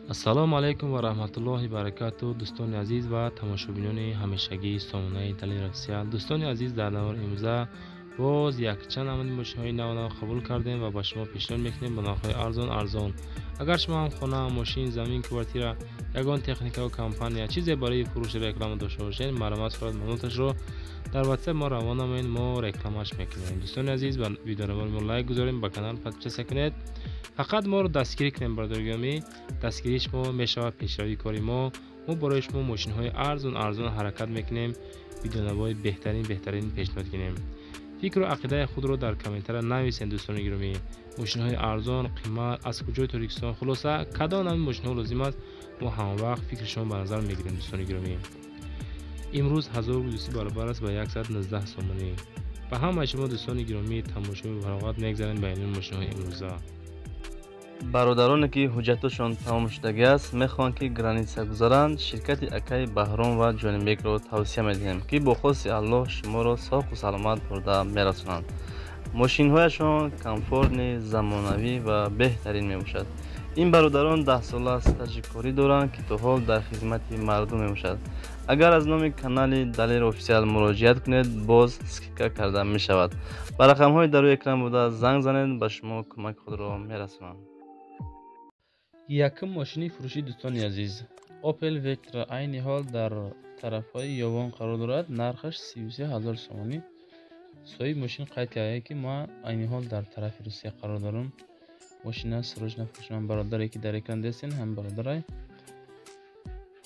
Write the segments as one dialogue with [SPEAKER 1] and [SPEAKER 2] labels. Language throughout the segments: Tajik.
[SPEAKER 1] السلام علیکم و رحمت الله و برکاته. دوستان عزیز و تماشاگران همیشگی سامانه تلویزیون افسیال، دوستان عزیز، در نوار امروزه باز یک چند نمونه ماشین‌های نو قبول کردیم و با شما پیشنهاد می‌کنیم با نرخ‌های ارزان. اگر شما هم خانه، ماشین، زمین، کوارتیر، یگان تکنیک و کمپانی چیزی برای فروش رکلام داشته باشین، مرامت فرد منوتش رو در واتساپ ما روانه کنید، ما رکلامش می‌کنیم. دوستان عزیز، و ویدیو رو ما لایک گذاریم، با کانال پادکست کنید. فقط ما رو دستگیری کنیم برادر گرامی. دستگیریش ما میشه پیشروی کاری ما برای شما ماشین های ارزان حرکت میکنیم. ویدیو نوای بهترین پیشنهاد کنیم. فکر و عقیده خود رو در کامنتر نویسین دوستان گرامی. ماشین های ارزان، قیمت، از کجای ترکستان، خلاصه کدام نوع ماشین ها لازم است ما هم وقت فکر شما به نظر میگیریم دوستان گرامی. امروز 1200 برابر است با 119 سومانی. به همه شما دوستان گرامی تماشای و فراغت میگذاریم به این ماشین های امروزه.
[SPEAKER 2] برادرانی که حجتشان تمام شدگی است میخوان که گرانیتسا گذارند، شرکت اکای بهرام و جانبیک رو توصیه میدهیم که با خواست الله شما را ساق و سلامت برده میرسونند. ماشین هایشان کمفورت زمانوی و بهترین میباشد. این برادران 10 ساله استاژ کاری دارند که تا حال در خدمت مردم میباشد. اگر از نام کانال دلیر افیسیال مراجعت کنید باز سکیکا کرده میشود. با رقم های در روی اکران بوده زنگ زنید، به شما کمک خود را میرسونند.
[SPEAKER 3] یکم ماشینی فروشی دوستان عزیز، اوپل وکترا عین حال در طرفهای یوان قرار دارد. نرخش 33000 سومانی. صاحب ماشین قید کرده که ما عین حال در طرف روسیه قرار دارم. ماشین سروج نفروشم برادری که در اکران دستین هم برادرای.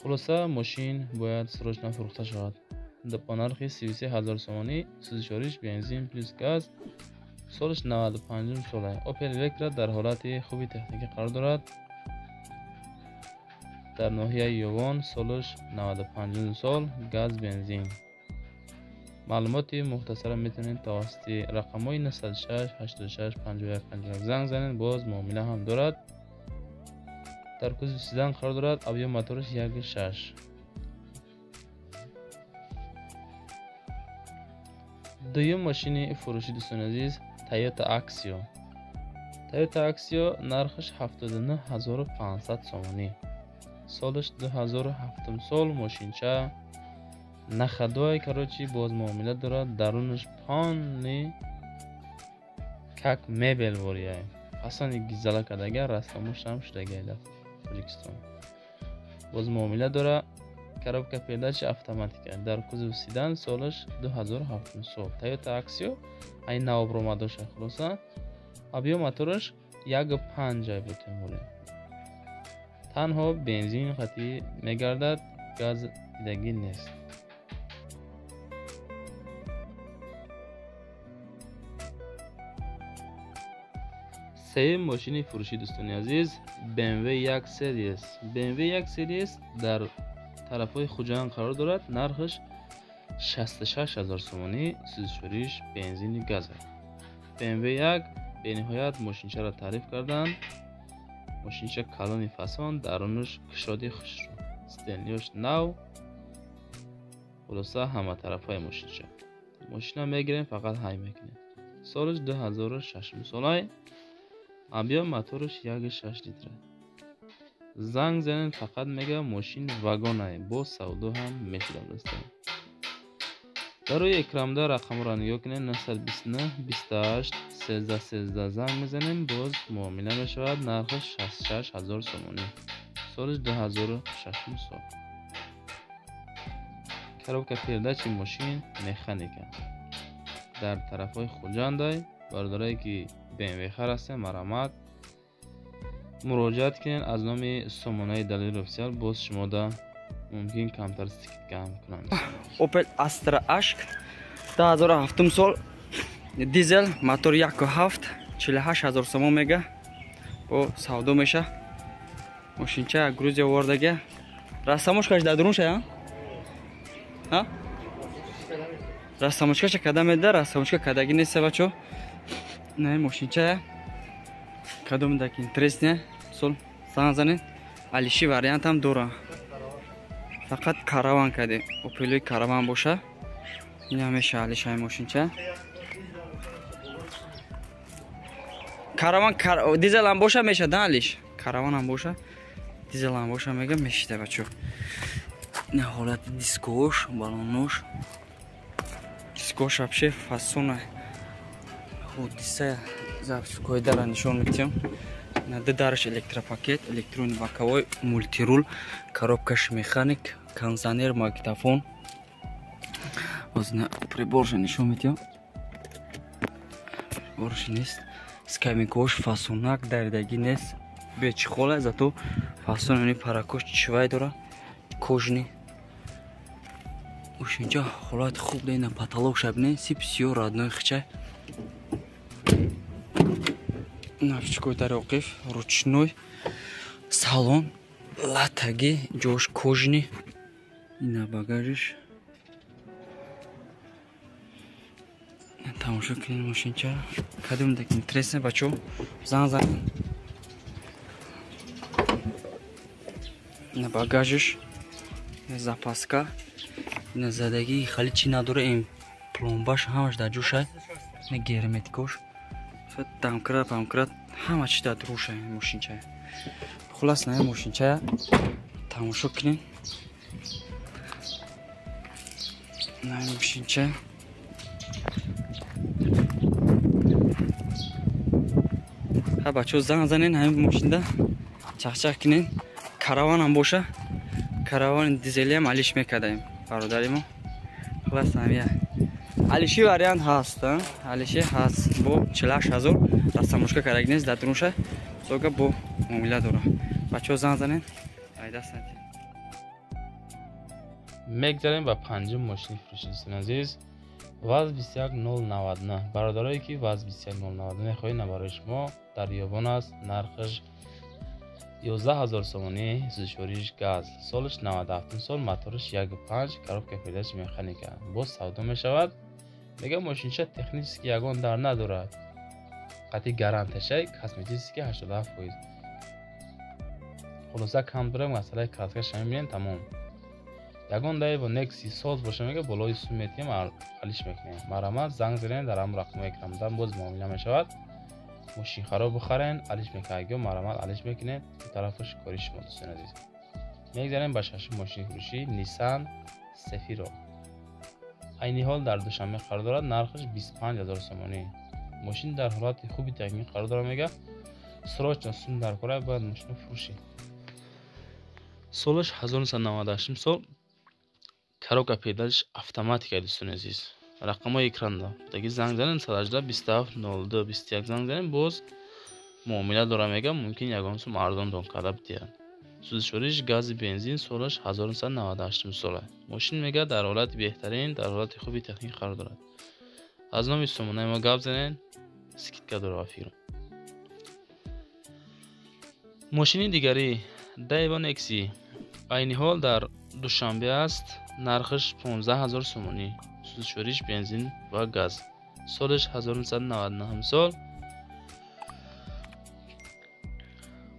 [SPEAKER 3] خلاصه ماشین باید سروج نفروخته شود. با نرخ 33000 سومانی، سوزشاریش بنزین پلیس گاز، سالش 95 ساله. اوپل وکترا در حالت خوبی تکنیکی قرار دارد. در ناحیه یوان، سالش 95 سال، گاز بنزین. معلومات مختصر میتونید توسط رقم‌های 906 86 51 51 زنگ زنید. باز معامله هم دارد. در کوزه سیدان قرار دارد. اویا موتورش 1.6. دویم ماشین فروشی دوستان عزیز، تویوتا اکسیو. تویوتا اکسیو نرخش 79500 سومانی. سالش 2007 سال. ماشینچه نخدای کراچی. باز معامله دارد. درونش پان کک میبل وریه اصلا گیزاله کدگه رستموش هم شدگه در تاجیکستان. باز معامله دارد. کرابکه پیداش اتوماتیکه. در کوزه سیدان. سالش 2007 سال. تویوتا اکسیو این نو برآمده خلاصه. ابیا موتورش 1.5 بوده. تنها بنزین قطعی میگردد، گاز دیدگی نیست. سه ماشین فروشی دوستان عزیز، BMW 1 سریس. BMW 1 سریس در طرفای خوجان قرار دارد. نرخش 66000 سومانی. سوزشاریش بنزین گاز است. BMW 1 به نهایت ماشینچه را تعریف کردند. ماشینچه کلانی فسان، درونش کشادی خوش رو، استنیوش نو. خلاصه همه طرف های ماشینچه. ماشین میگیریم فقط های میکنیم. سالش 2006 سالای. ابیا موتورش 1.6 لیتره. زنگ زنین فقط میگه ماشین واگونه با سودو هم میشدم دسته. در روی اکرام در رقم را نگاه کنین. 929 28 13 زنگ میزنیم. باز معامله میشود. نرخش 66000 سومانی. سالش 2006 سال. کرابکه پیرداچی ماشین مکانیکه. در طرف های خوجان دای برادرایی که BMW خر هستن مرامت مراجعت کنین. از نام سامانه دلیر افیسیال باز شما دا ممکن کمتر سکیت کم کنند.
[SPEAKER 4] اوپل استرا اشک 2007 سال. دیزل موتور 1.7 48000 سوم میگه. با سودو میشه. ماشینچه گروزیا وردگه. رسمش کاش در درون شه ها؟ رسمش کاش کدام میده. رسمش کداگی نیست بچو. نه ماشینچه کدوم دکین تریس نه سول سانزنه علیشی وریانت هم دوره. فقط کاروان کده. اوپلوی کاروان باشه. این همیشه علیش های ماشینچه. کاروان دیزل هم باشه میشه دانلیش. کاروان هم باشه. дизел ам боша мега мешита бачо. Не ҳолати дискош, балонош. Дискош вообще фасона. Ҳодиса запускоидара нишон метиҳам. Дараш электропакет, электронный боковой, мультирул, коробкаш механик, кондиционер, магнитофон. Озна приборша нишон метиҳам. Приборш нест. Скамейкош фасонак даридаги нест. Бечхола, зато фасони паракош чивай дора. Кожни. Ушинҷа ҳолат хуб дена потолок шабне, сип сиё родной хичай. Навчикой тароқиф, ручной. Салон, латаги, ҷош кожни. Ина багажиш. Тамошо кунед мошинча. Кадом так интересно бачо. Зан. На багажиш. Запаска. На задаги хали чи надора им пломбаш ҳамаш дар ҷошай. На герметикош. Дамкрат, ҳама чи дар рӯшай мошинча. Хулас на мошинча. Тамошо кунед. На мошинча. ҳа бачо зан занен ҳамин мошинда. Чахчах кунед. Караван ҳам боша. Караван дизели ҳам алиш мекардаем. Бародари мо. Хулас ҳамия. Алиши вариант ҳаст, алиши ҳаст. Бо 48000 растамошка кардаг нест дар дунуша. Сога бо муомила дора. Бачо зан занен. Айда сати.
[SPEAKER 3] мегзарем ба панҷум мошини фурӯши дӯстони азиз. ВАЗ 21099. бародарое ки ВАЗ 21099 мехоҳед барои шумо дар биёбон аст. Нархаш 11000 сомонӣ, сӯзишвориш газ. Солаш 97 сол, мотораш 1.5, коробка передачи механика. Боз савдо мешавад. Мега мошинча технически ягон дар надорад. қати гарантияшай косметически 87%. хулоса кам дора, масъалаи краскаша мебинем тамом. ягон дай бо некси соз боша мега болои сум метиҳам ҳалиш мекунем. Марамат занг занен дар ҳамон рақамҳои ки рамзан боз муомила мешавад. мошин хароб бихарен, алиш мекунем, марамат алиш мекунем. ин тарафаш кори шумо дӯстони азиз. мегзарем ба шашум мошини фурӯшӣ Nissan Sefiro. айни ҳол дар Душанбе қарор дорад. нархаш 25000 сомонӣ. мошин дар ҳолати хуби техникӣ қарор дорад мега. срочно сум дар кора бояд мошинро фурӯшӣ. солаш 1998 сол. коробка передачи автоматика дӯстони азиз. рақамҳои экранда таги занг занен 118 02 21 занг занен боз муомила дора мега. мумкин ягон сум арзон дон карда бидиҳад. сӯзишвориш гази бензин. солаш 1998 сол. мошин мега дар ҳолати беҳтарин, дар ҳолати хуби техникӣ қарор дорад. аз номи сомонаи мо гап занен, скидка дора ва фикр. мошини дигари Daiwa Nexi айни ҳол дар Душанбе аст. нархаш 15000 сомонӣ. сӯзишвориш бензин ва газ. солаш 1999 сол.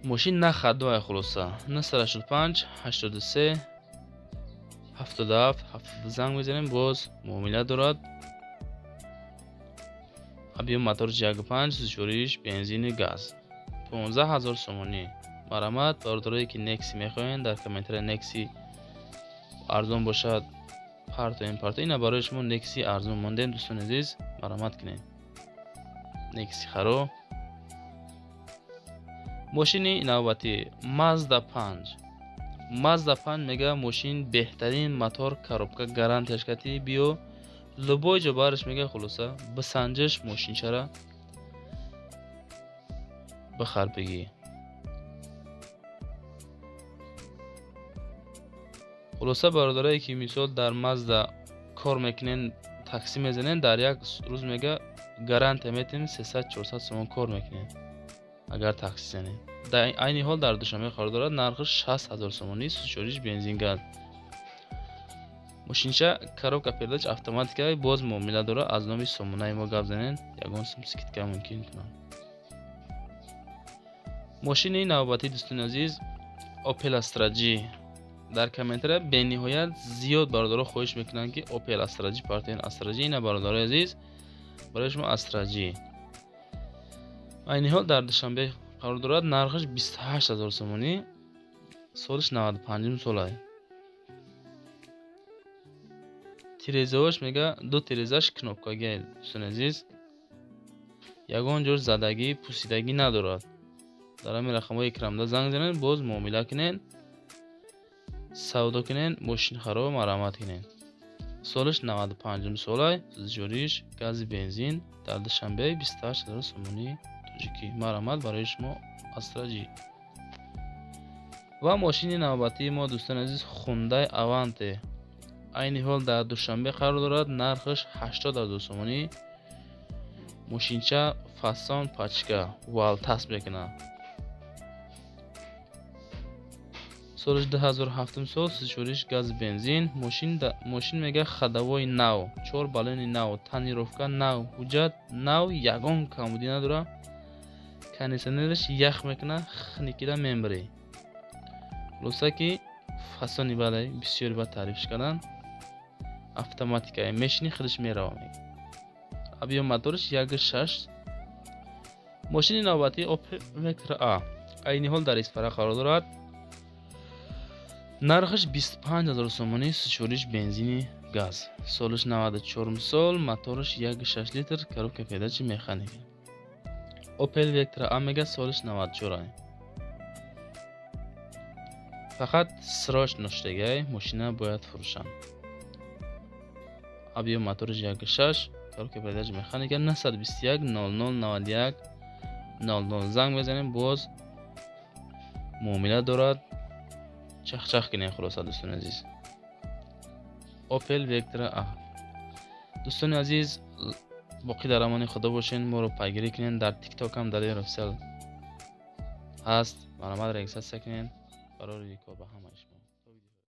[SPEAKER 3] мошин на хаддои хулоса 985 83 77 70 занг мезанем, боз муомила дорад. объем мотори 1.5, сӯзишвориш бензини газ. 15000 сомонӣ. марамат бародарое ки Nexi мехоҳед дар комментария Nexi арзон бошад парто импорто. ина барои шумо Nexi арзон мондем дӯстони азиз. марамат кунед. Nexi харо. мошини навбати Mazda 5. Mazda 5 мега мошин беҳтарин мотор, коробка гарантияш кати биё любой ҷо бараш мега хулоса бисанҷиш мошинчара бихар бигӣ. хулоса бародарое ки мисол дар Mazda кор мекунен, такси мезанен, дар як рӯз мега гарантия метем 300-400 сомон кор мекунен агар такси занен. дар айни ҳол дар Душанбе қарор дорад. нархаш 60000 сомонӣ. сӯзишвориш бензин газ. мошинча коробка передач автоматика боз муомила дора. аз номи сомонаи мо гап занен, ягон сум скидка мумкин кунам. мошини навбатӣ дӯстони азиз Opel Astra G. дар комментария бениҳоят зиёд бародаро хоҳиш мекунанд ки Opel Astra G партоен Astra G. ина бародарои азиз барои шумо Astra G. айни ҳол дар Душанбе қарор дорад. нархаш 28000 сомонӣ. солиш 95 солай. тирезаош мега ду тирезаш кнопкаги дӯстон азиз. ягон ҷор задагӣ пусидагӣ надорад. дар ҳамин рақамҳои экранда занг занед, боз муомила кунед, савдо кунед, мошинхаро марамат кунед. солиш 95 солай, тижориш гази бензин дар Душанбе 28000 сомонӣ тоҷикӣ. марамат барои шумо астраҷӣ. ва мошини навбатии мо дӯстон азиз Hyundai Avante айни ҳол дар Душанбе қарор дорад. нархаш 80000 сомонӣ. мошинча фасон пачка валтас мекунад. солиш 2007 сол, 34 газ бензин. мошин мега хадавои нав, 4 балони нав, тонировка нав, ҳуҷҷат нав, ягон камбудӣ надорад. кондитсионераш ях мекунад, хникида мембари. хулоса ки фасони балай бисёр ба таъриф кардан. автоматикаи мешини худаш мерава. объем моториш 1.6. мошини навбатии Opel Vectra A айни ҳол дар Исфара қарор дорад. нархаш 25000 сомонӣ, 4 бензини газ. солиш 94 сол, моториш 1.6 литр, коробка передачи механика. Opel Vectra A мега солиш 94. фақат сроч ноштагай мошина бояд фурӯшанд. объем моториш 1.6, коробка передачи механика. 921 0091 00 занг мезанем, боз муомила дорад. чахчах кинем. хулоса дӯстони азиз, Opel Vectra A. дӯстони азиз, боқӣ дар амони худо бошен. моро пайгирӣ кинен. дар TikTok ҳам Dalver Official ҳаст. маромад регистрация кинен. барори викор ба ҳамаи шумо.